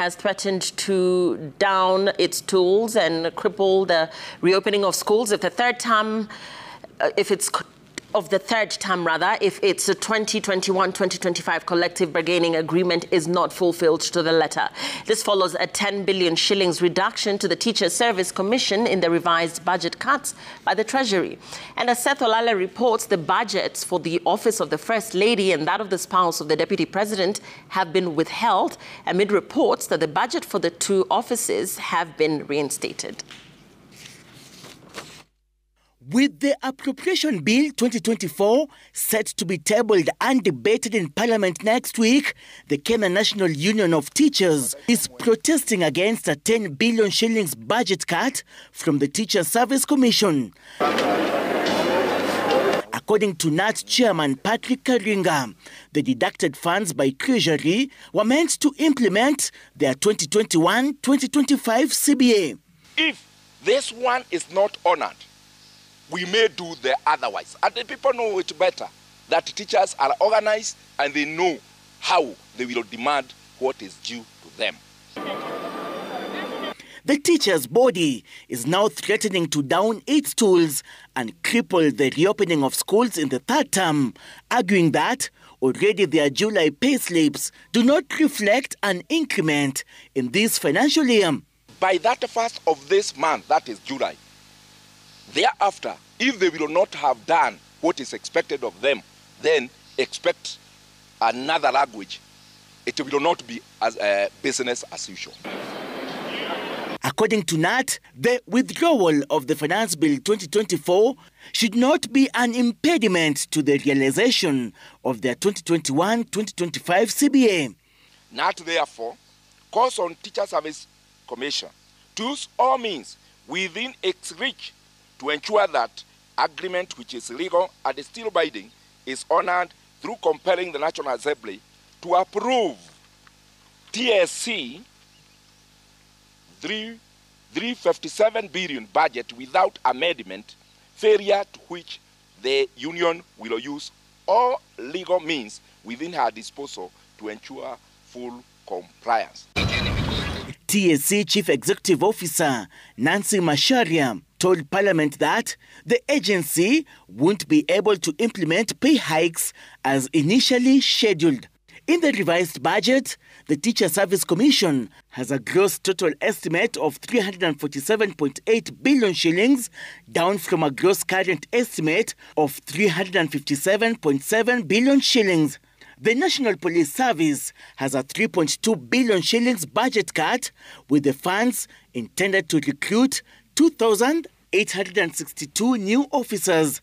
has threatened to down its tools and cripple the reopening of schools if the third term, if it's a 2021-2025 collective bargaining agreement is not fulfilled to the letter. This follows a 10 billion shillings reduction to the Teacher Service Commission in the revised budget cuts by the Treasury. And as Seth Olale reports, the budgets for the office of the First Lady and that of the spouse of the Deputy President have been withheld amid reports that the budget for the two offices have been reinstated. With the Appropriation Bill 2024 set to be tabled and debated in Parliament next week, the Kenya National Union of Teachers is protesting against a 10 billion shillings budget cut from the Teacher Service Commission. According to KNUT Chairman Patrick Karinga, the deducted funds by Treasury were meant to implement their 2021-2025 CBA. If this one is not honored, we may do the otherwise. And the people know it better, that teachers are organized and they know how they will demand what is due to them. The teachers' body is now threatening to down its tools and cripple the reopening of schools in the third term, arguing that already their July pay slips do not reflect an increment in this financial year. By that 1st of this month, that is July, thereafter, if they will not have done what is expected of them, then expect another language. It will not be as business as usual. According to KNUT, the withdrawal of the Finance Bill 2024 should not be an impediment to the realization of their 2021-2025 CBA. KNUT, therefore, calls on Teacher Service Commission to use all means within its reach to ensure that agreement which is legal and still binding is honored through compelling the National Assembly to approve TSC 357 billion budget without amendment, failure to which the union will use all legal means within her disposal to ensure full compliance. TSC Chief Executive Officer Nancy Macharia told Parliament that the agency won't be able to implement pay hikes as initially scheduled. In the revised budget, the Teacher Service Commission has a gross total estimate of 347.8 billion shillings, down from a gross current estimate of 357.7 billion shillings. The National Police Service has a 3.2 billion shillings budget cut, with the funds intended to recruit 2,862 new officers.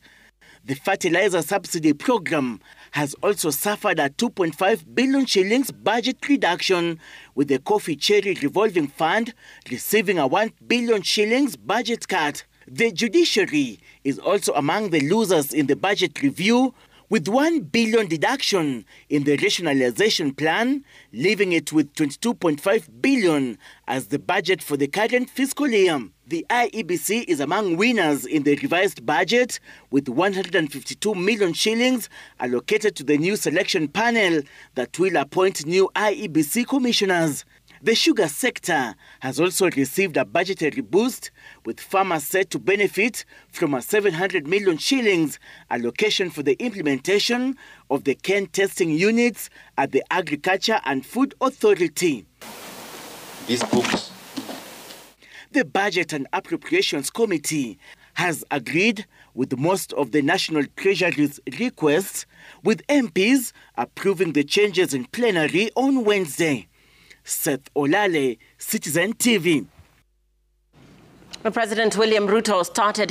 The fertilizer subsidy program has also suffered a 2.5 billion shillings budget reduction, with the Coffee Cherry Revolving Fund receiving a 1 billion shillings budget cut. The judiciary is also among the losers in the budget review, with 1 billion deduction in the rationalization plan, leaving it with 22.5 billion as the budget for the current fiscal year. The IEBC is among winners in the revised budget, with 152 million shillings allocated to the new selection panel that will appoint new IEBC commissioners. The sugar sector has also received a budgetary boost, with farmers set to benefit from a 700 million shillings allocation for the implementation of the cane testing units at the Agriculture and Food Authority. These books. The Budget and Appropriations Committee has agreed with most of the National Treasury's requests, with MPs approving the changes in plenary on Wednesday. Seth Olale, Citizen TV. President William Ruto started